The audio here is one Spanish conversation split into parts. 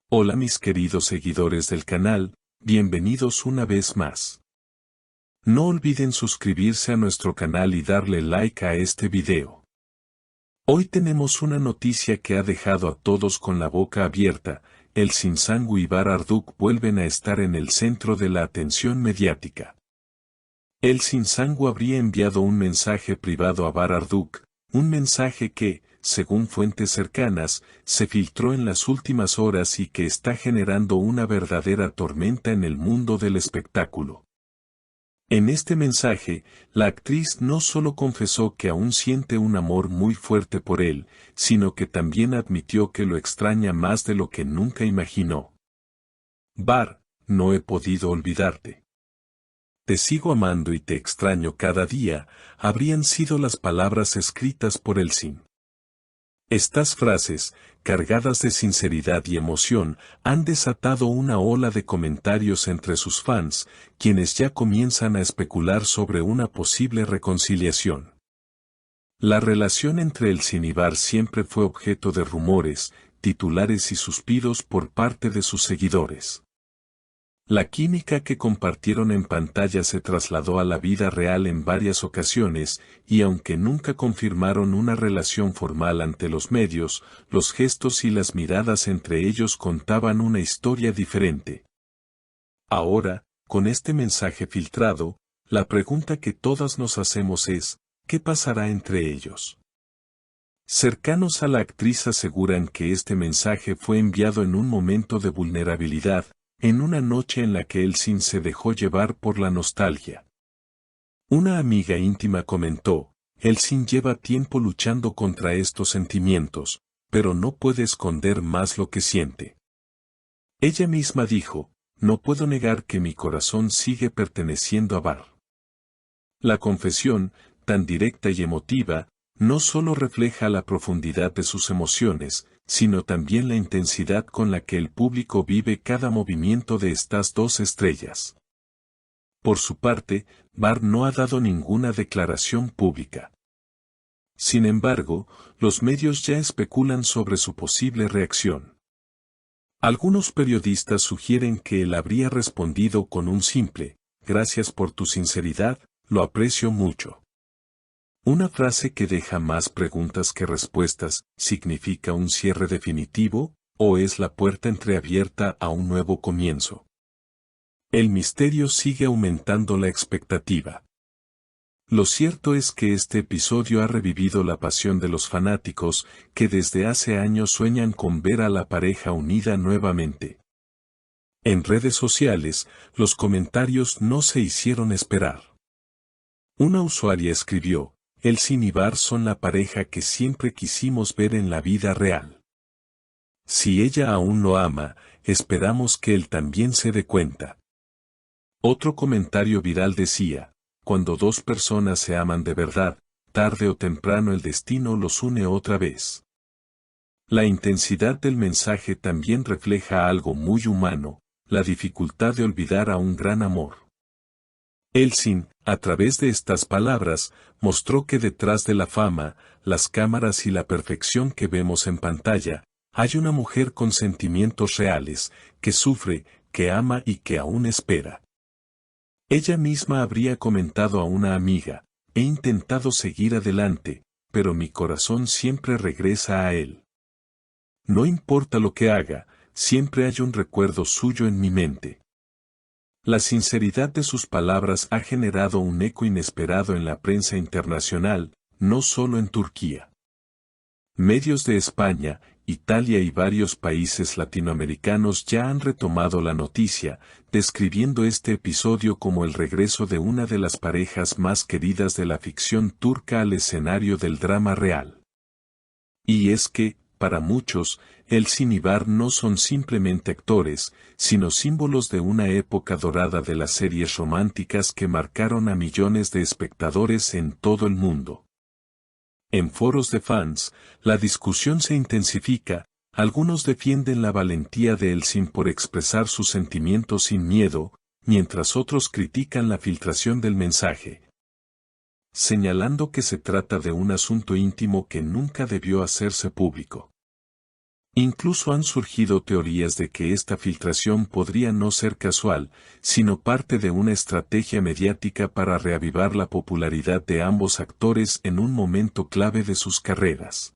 Hola mis queridos seguidores del canal, bienvenidos una vez más. No olviden suscribirse a nuestro canal y darle like a este video. Hoy tenemos una noticia que ha dejado a todos con la boca abierta. Elçin Sangu y Bar Arduç vuelven a estar en el centro de la atención mediática. Elçin Sangu habría enviado un mensaje privado a Bar Arduç, un mensaje que, según fuentes cercanas, se filtró en las últimas horas y que está generando una verdadera tormenta en el mundo del espectáculo. En este mensaje, la actriz no solo confesó que aún siente un amor muy fuerte por él, sino que también admitió que lo extraña más de lo que nunca imaginó. Bar, no he podido olvidarte. Te sigo amando y te extraño cada día, habrían sido las palabras escritas por Elçin. Estas frases, cargadas de sinceridad y emoción, han desatado una ola de comentarios entre sus fans, quienes ya comienzan a especular sobre una posible reconciliación. La relación entre Elçin y Bar siempre fue objeto de rumores, titulares y suspiros por parte de sus seguidores. La química que compartieron en pantalla se trasladó a la vida real en varias ocasiones, y aunque nunca confirmaron una relación formal ante los medios, los gestos y las miradas entre ellos contaban una historia diferente. Ahora, con este mensaje filtrado, la pregunta que todas nos hacemos es, ¿qué pasará entre ellos? Cercanos a la actriz aseguran que este mensaje fue enviado en un momento de vulnerabilidad, en una noche en la que Elçin se dejó llevar por la nostalgia. Una amiga íntima comentó, Elçin lleva tiempo luchando contra estos sentimientos, pero no puede esconder más lo que siente. Ella misma dijo, no puedo negar que mi corazón sigue perteneciendo a Bar. La confesión, tan directa y emotiva, no solo refleja la profundidad de sus emociones, sino también la intensidad con la que el público vive cada movimiento de estas dos estrellas. Por su parte, Bar no ha dado ninguna declaración pública. Sin embargo, los medios ya especulan sobre su posible reacción. Algunos periodistas sugieren que él habría respondido con un simple, gracias por tu sinceridad, lo aprecio mucho. Una frase que deja más preguntas que respuestas, ¿significa un cierre definitivo, o es la puerta entreabierta a un nuevo comienzo? El misterio sigue aumentando la expectativa. Lo cierto es que este episodio ha revivido la pasión de los fanáticos, que desde hace años sueñan con ver a la pareja unida nuevamente. En redes sociales, los comentarios no se hicieron esperar. Una usuaria escribió, Elçin y Bar son la pareja que siempre quisimos ver en la vida real. Si ella aún lo ama, esperamos que él también se dé cuenta. Otro comentario viral decía, cuando dos personas se aman de verdad, tarde o temprano el destino los une otra vez. La intensidad del mensaje también refleja algo muy humano, la dificultad de olvidar a un gran amor. Elçin, a través de estas palabras, mostró que detrás de la fama, las cámaras y la perfección que vemos en pantalla, hay una mujer con sentimientos reales, que sufre, que ama y que aún espera. Ella misma habría comentado a una amiga, he intentado seguir adelante, pero mi corazón siempre regresa a él. No importa lo que haga, siempre hay un recuerdo suyo en mi mente. La sinceridad de sus palabras ha generado un eco inesperado en la prensa internacional, no solo en Turquía. Medios de España, Italia y varios países latinoamericanos ya han retomado la noticia, describiendo este episodio como el regreso de una de las parejas más queridas de la ficción turca al escenario del drama real. Y es que, para muchos, Elçin y Bar no son simplemente actores, sino símbolos de una época dorada de las series románticas que marcaron a millones de espectadores en todo el mundo. En foros de fans, la discusión se intensifica, algunos defienden la valentía de Elçin por expresar sus sentimientos sin miedo, mientras otros critican la filtración del mensaje, señalando que se trata de un asunto íntimo que nunca debió hacerse público. Incluso han surgido teorías de que esta filtración podría no ser casual, sino parte de una estrategia mediática para reavivar la popularidad de ambos actores en un momento clave de sus carreras.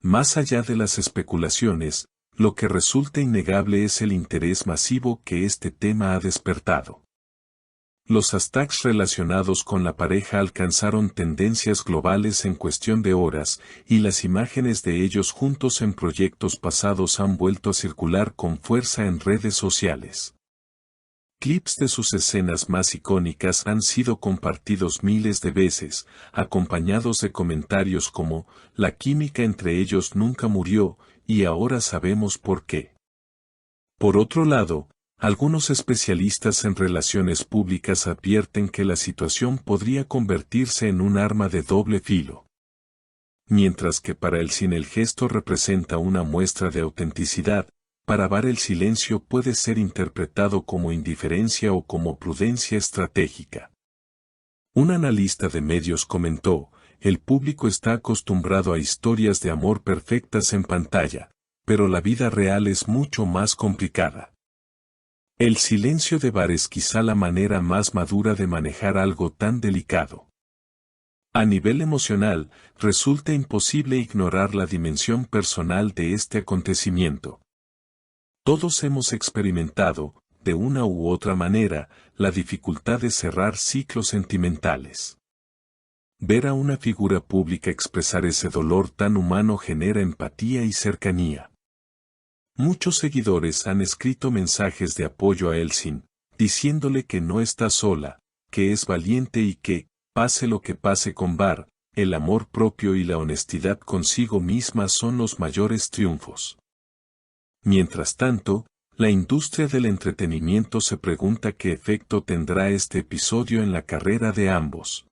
Más allá de las especulaciones, lo que resulta innegable es el interés masivo que este tema ha despertado. Los hashtags relacionados con la pareja alcanzaron tendencias globales en cuestión de horas, y las imágenes de ellos juntos en proyectos pasados han vuelto a circular con fuerza en redes sociales. Clips de sus escenas más icónicas han sido compartidos miles de veces, acompañados de comentarios como, "La química entre ellos nunca murió, y ahora sabemos por qué". Por otro lado, algunos especialistas en relaciones públicas advierten que la situación podría convertirse en un arma de doble filo. Mientras que para el cine el gesto representa una muestra de autenticidad, para Barr el silencio puede ser interpretado como indiferencia o como prudencia estratégica. Un analista de medios comentó, "El público está acostumbrado a historias de amor perfectas en pantalla, pero la vida real es mucho más complicada". El silencio de Barr es quizá la manera más madura de manejar algo tan delicado. A nivel emocional, resulta imposible ignorar la dimensión personal de este acontecimiento. Todos hemos experimentado, de una u otra manera, la dificultad de cerrar ciclos sentimentales. Ver a una figura pública expresar ese dolor tan humano genera empatía y cercanía. Muchos seguidores han escrito mensajes de apoyo a Elsin, diciéndole que no está sola, que es valiente y que, pase lo que pase con Barr, el amor propio y la honestidad consigo misma son los mayores triunfos. Mientras tanto, la industria del entretenimiento se pregunta qué efecto tendrá este episodio en la carrera de ambos.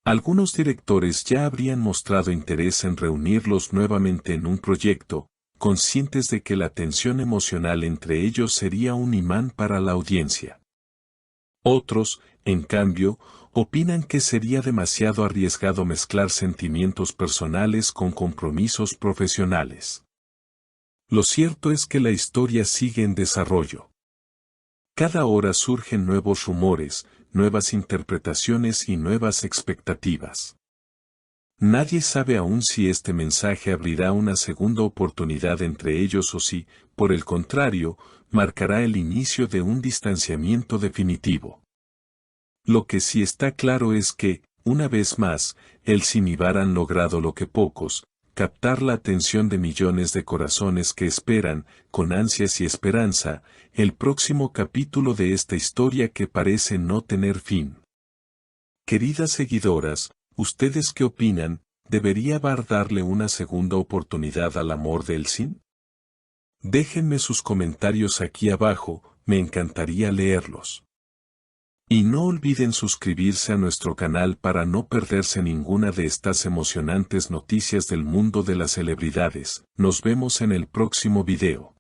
Algunos directores ya habrían mostrado interés en reunirlos nuevamente en un proyecto, conscientes de que la tensión emocional entre ellos sería un imán para la audiencia. Otros, en cambio, opinan que sería demasiado arriesgado mezclar sentimientos personales con compromisos profesionales. Lo cierto es que la historia sigue en desarrollo. Cada hora surgen nuevos rumores, nuevas interpretaciones y nuevas expectativas. Nadie sabe aún si este mensaje abrirá una segunda oportunidad entre ellos o si, por el contrario, marcará el inicio de un distanciamiento definitivo. Lo que sí está claro es que, una vez más, Elsin y Barr han logrado lo que pocos, captar la atención de millones de corazones que esperan, con ansias y esperanza, el próximo capítulo de esta historia que parece no tener fin. Queridas seguidoras, ¿ustedes qué opinan? ¿Debería Barr darle una segunda oportunidad al amor de Elsin? Déjenme sus comentarios aquí abajo, me encantaría leerlos. Y no olviden suscribirse a nuestro canal para no perderse ninguna de estas emocionantes noticias del mundo de las celebridades. Nos vemos en el próximo video.